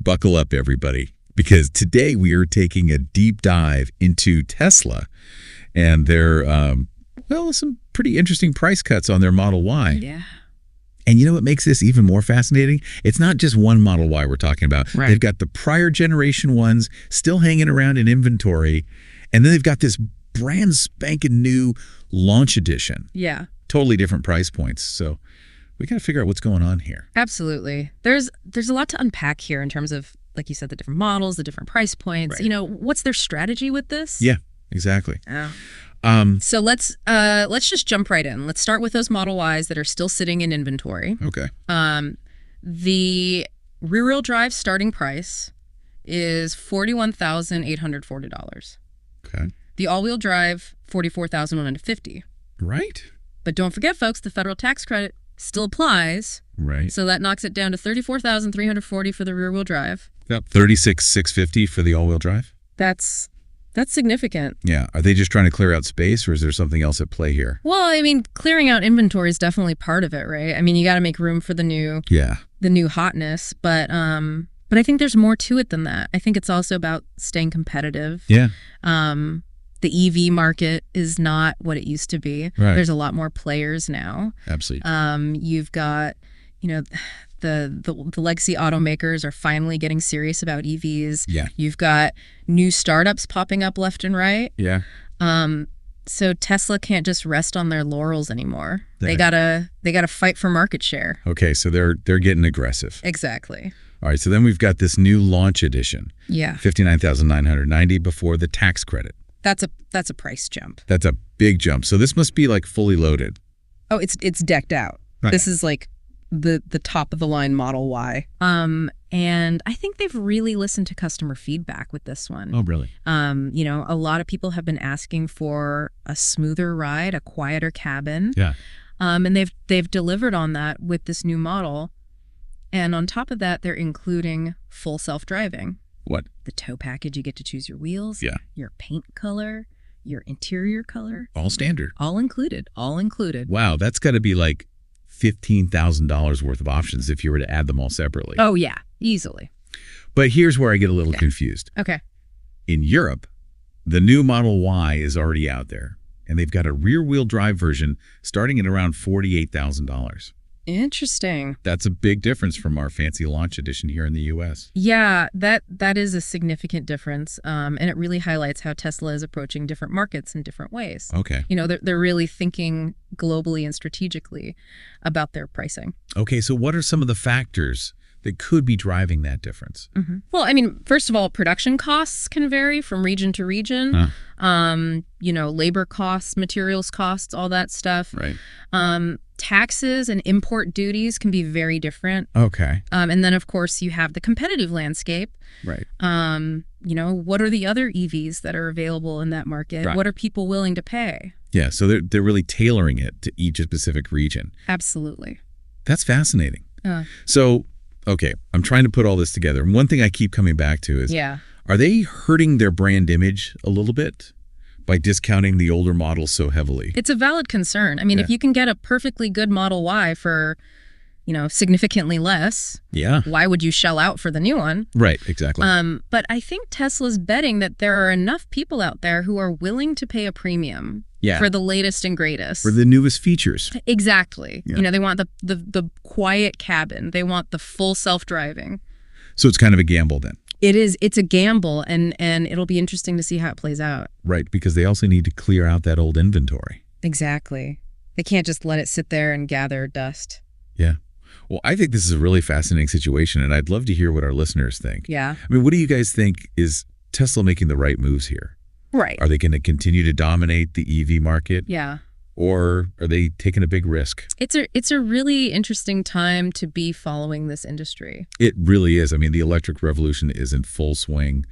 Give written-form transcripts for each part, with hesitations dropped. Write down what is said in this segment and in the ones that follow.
Buckle up, everybody, because today we are taking a deep dive into Tesla and their, some pretty interesting price cuts on their Model Y. Yeah. And you know what makes this even more fascinating? It's not just one Model Y we're talking about. Right. They've got the prior generation ones still hanging around in inventory, and then they've got this brand spanking new launch edition. Yeah. Totally different price points. So we got to figure out what's going on here. Absolutely. There's a lot to unpack here in terms of, like you said, the different models, the different price points. Right. You know, what's their strategy with this? Yeah, exactly. So let's just jump right in. Let's start with those Model Ys that are still sitting in inventory. Okay. The rear-wheel drive starting price is $41,840. Okay. The all-wheel drive, $44,150. Right. But don't forget, folks, the federal tax credit still applies. Right. So that knocks it down to $34,340 for the rear-wheel drive. Yep. $36,650 for the all-wheel drive. That's significant. Yeah. Are they just trying to clear out space, or is there something else at play here? Well, I mean, clearing out inventory is definitely part of it, right? I mean, you got to make room for the new hotness, but I think there's more to it than that. I think it's also about staying competitive. Yeah. The EV market is not what it used to be. Right. There's a lot more players now. Absolutely. You've got, the legacy automakers are finally getting serious about EVs. Yeah. You've got new startups popping up left and right. Yeah. So Tesla can't just rest on their laurels anymore. They gotta fight for market share. Okay, so they're getting aggressive. Exactly. All right, so then we've got this new launch edition. Yeah. $59,990 before the tax credit. That's a price jump. That's a big jump. So this must be like fully loaded. Oh, it's decked out. Right. This is like the top of the line Model Y. And I think they've really listened to customer feedback with this one. Oh, really? A lot of people have been asking for a smoother ride, a quieter cabin. Yeah. And they've delivered on that with this new model. And on top of that, they're including full self-driving. What? The tow package, you get to choose your wheels, Yeah. your paint color, your interior color. All standard. All included. All included. Wow, that's got to be like $15,000 worth of options if you were to add them all separately. Oh, yeah. Easily. But here's where I get a little confused. Okay. In Europe, the new Model Y is already out there, and they've got a rear-wheel drive version starting at around $48,000. Interesting. That's a big difference from our fancy launch edition here in the U.S. Yeah, that is a significant difference, and it really highlights how Tesla is approaching different markets in different ways. Okay. They're really thinking globally and strategically about their pricing. Okay, so what are some of the factors that could be driving that difference? Mm-hmm. Well, I mean, first of all, production costs can vary from region to region. Labor costs, materials costs, all that stuff. Right. Taxes and import duties can be very different. Okay. And then, of course, you have the competitive landscape. Right. What are the other EVs that are available in that market? Right. What are people willing to pay? Yeah, so they're really tailoring it to each specific region. Absolutely. That's fascinating. So, okay, I'm trying to put all this together. And one thing I keep coming back to is, are they hurting their brand image a little bit by discounting the older models so heavily? It's a valid concern. I mean, if you can get a perfectly good Model Y for, significantly less, why would you shell out for the new one? Right, exactly. But I think Tesla's betting that there are enough people out there who are willing to pay a premium for the latest and greatest. For the newest features. Exactly. Yeah. They want the quiet cabin. They want the full self-driving. So it's kind of a gamble then. It's a gamble, and it'll be interesting to see how it plays out. Right, because they also need to clear out that old inventory. Exactly. They can't just let it sit there and gather dust. Yeah. Well, I think this is a really fascinating situation, and I'd love to hear what our listeners think. Yeah. I mean, what do you guys think? Is Tesla making the right moves here? Right. Are they going to continue to dominate the EV market? Yeah. Or are they taking a big risk? It's a really interesting time to be following this industry. It really is. I mean, the electric revolution is in full swing,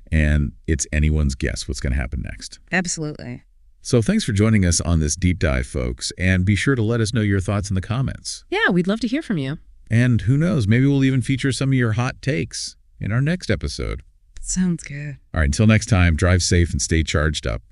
and it's anyone's guess what's going to happen next. Absolutely. So thanks for joining us on this deep dive, folks, and be sure to let us know your thoughts in the comments. Yeah, we'd love to hear from you. And who knows, maybe we'll even feature some of your hot takes in our next episode. Sounds good. All right, until next time, drive safe and stay charged up.